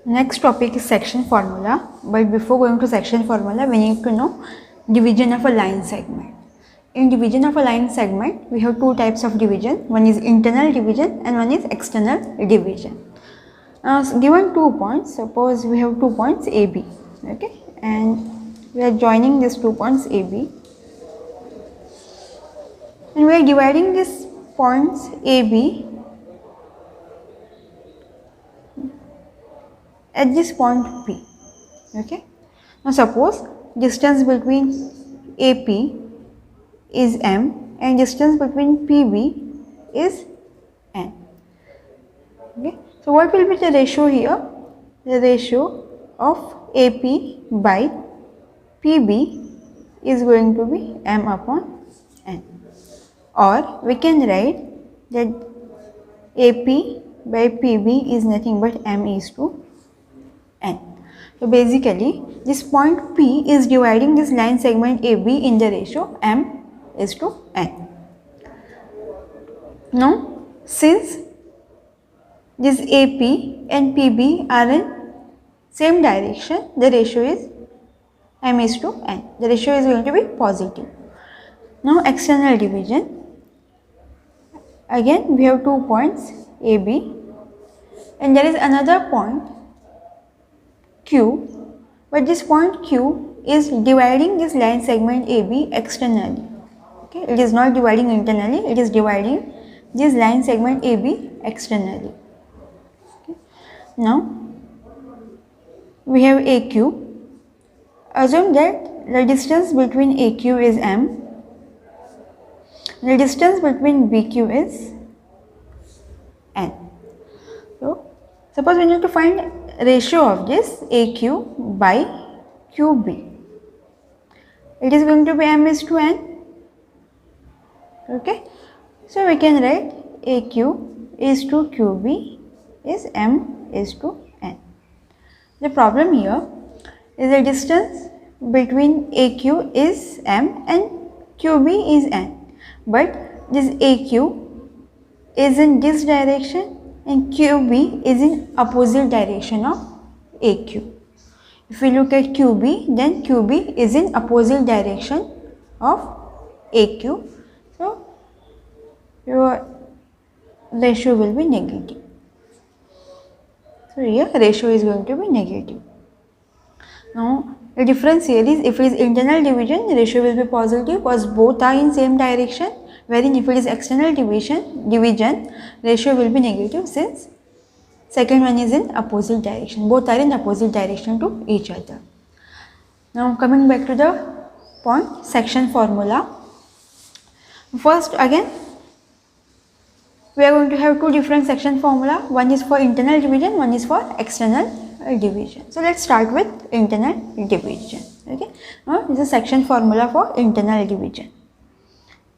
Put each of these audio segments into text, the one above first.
Next topic is section formula, but before going to section formula, we need to know division of a line segment. In division of a line segment, we have two types of division. One is internal division and one is external division. Given 2 points, suppose we have 2 points AB, okay, and we are joining these 2 points AB, and we are dividing these points AB at this point P. Okay. Now suppose distance between AP is M and distance between PB is N. Okay. So what will be the ratio here? The ratio of AP by PB is going to be M upon N. Or we can write that AP by PB is nothing but M is to N. So basically this point P is dividing this line segment AB in the ratio M is to N. Now since this AP and PB are in same direction, the ratio is M is to N. The ratio is going to be positive. Now external division. Again we have 2 points AB and there is another point Q, but this point Q is dividing this line segment AB externally. Okay, it is not dividing internally, it is dividing this line segment AB externally. Okay. Now we have AQ. Assume that the distance between AQ is M, the distance between BQ is N. So suppose we need to find ratio of this AQ by QB. It is going to be M is to N. Okay. So we can write AQ is to QB is M is to N. The problem here is the distance between AQ is M and QB is N. But this AQ is in this direction and QB is in opposite direction of AQ. If we look at QB, then QB is in opposite direction of AQ. So your ratio will be negative. So here ratio is going to be negative. Now the difference here is if it is internal division, the ratio will be positive because both are in same direction. Wherein if it is external division, ratio will be negative since second one is in opposite direction. Both are in opposite direction to each other. Now coming back to the point section formula. First again we are going to have two different section formula. One is for internal division, one is for external division. So let's start with internal division. Okay. Now this is section formula for internal division.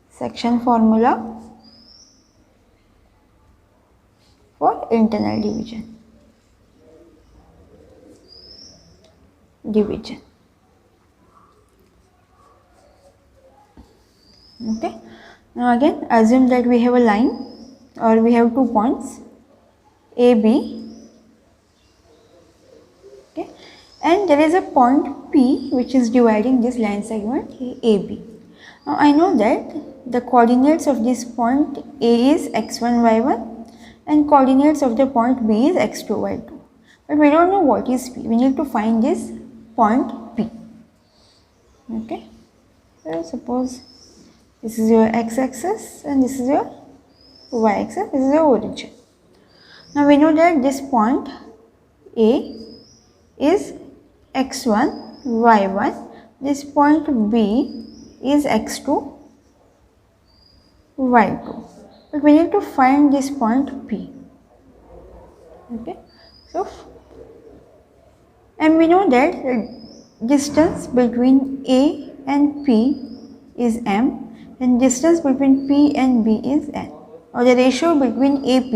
Section formula for internal division. Okay. Now again assume that we have a line or we have 2 points AB. Okay. And there is a point P which is dividing this line segment AB. Now I know that the coordinates of this point A is x1, y1 and coordinates of the point B is x2, y2. But we don't know what is P. We need to find this point P. Okay. So suppose this is your x-axis and this is your y-axis. This is your origin. Now we know that this point A is x1, y1. This point B is x2, y2, but we need to find this point P. Okay. So and we know that the distance between A and P is M and distance between P and B is N, or the ratio between AP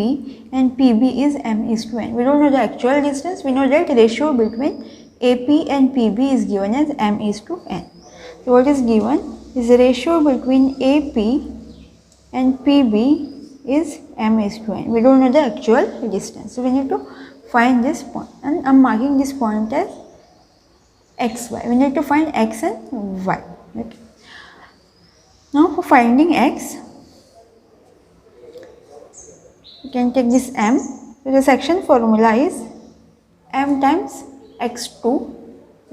and PB is M is to N. We don't know the actual distance, we know that the ratio between AP and PB is given as M is to N. So what is given is the ratio between AP and PB is M is to N. We don't know the actual distance. So we need to find this point, and I'm marking this point as xy. We need to find x and y. Okay. Now for finding x, you can take this m. So the section formula is m times x2,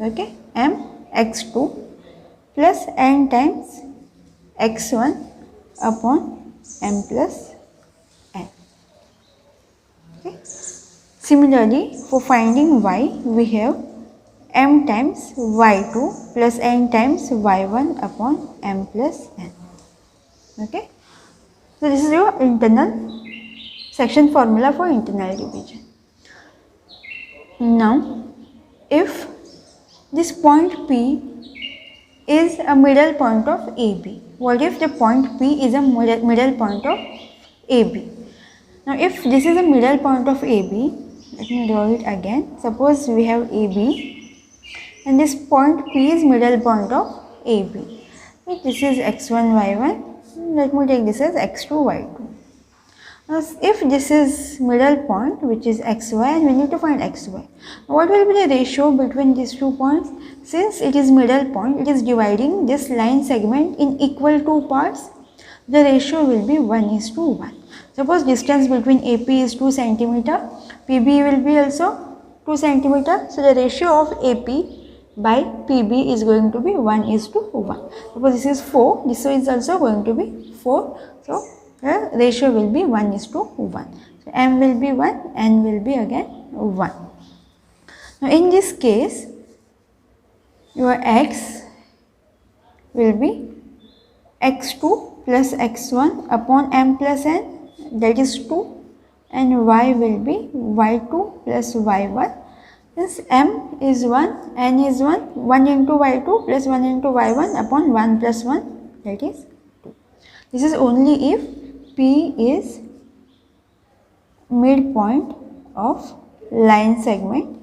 okay, m x2 plus n times x1 upon m plus n. Okay. Similarly, for finding y, we have m times y2 plus n times y1 upon m plus n. Okay. So this is your internal section formula for internal division. Now, if this point P is a middle point of AB, what if the point P is a middle point of AB? Now, if this is a middle point of AB, let me draw it again. Suppose we have AB and this point P is middle point of AB. This is x1, y1. Let me take this as x2, y2. Now, if this is middle point, which is xy, and we need to find xy, what will be the ratio between these 2 points? Since it is middle point, it is dividing this line segment in equal 2 parts. The ratio will be 1:1. Suppose distance between AP is 2 cm, PB will be also 2 cm. So the ratio of AP by PB is going to be 1:1. Suppose this is 4, this is also going to be 4. So the ratio will be 1:1. So m will be 1, n will be again 1. Now in this case, your x will be x2 plus x1 upon m plus n, that is 2, and y will be y2 plus y1. Since m is 1, n is 1, 1 into y2 plus 1 into y1 upon 1 plus 1, that is 2. This is only if P is midpoint of line segment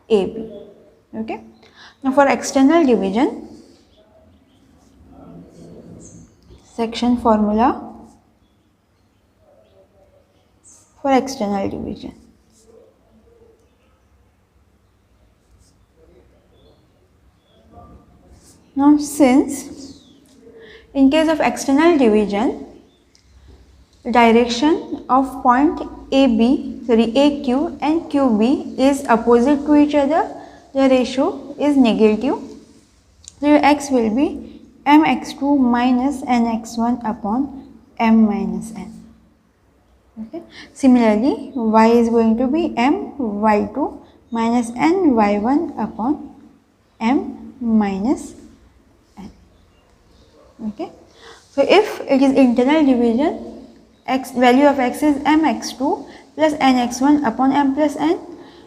AB. Okay. Now for external division, section formula for external division. Now since in case of external division, direction of point AQ and QB is opposite to each other, the ratio is negative. So your x will be mx2 minus nx1 upon m minus n. Okay. Similarly, y is going to be my2 minus ny1 upon m minus n. Okay. So if it is internal division, value of x is mx2 plus nx1 upon m plus n,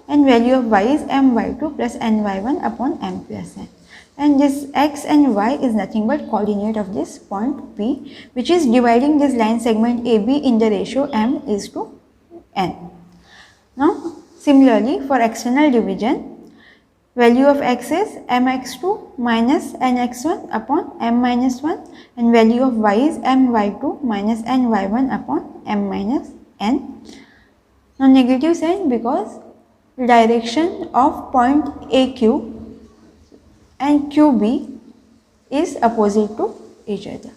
and value of y is my2 plus ny1 upon m plus n. And this x and y is nothing but coordinate of this point P, which is dividing this line segment AB in the ratio m:n. Now similarly for external division, value of x is mx2 minus nx1 upon m minus 1, and value of y is my2 minus ny1 upon m minus n. Now negative sign because the direction of point AQ and QB is opposite to each other.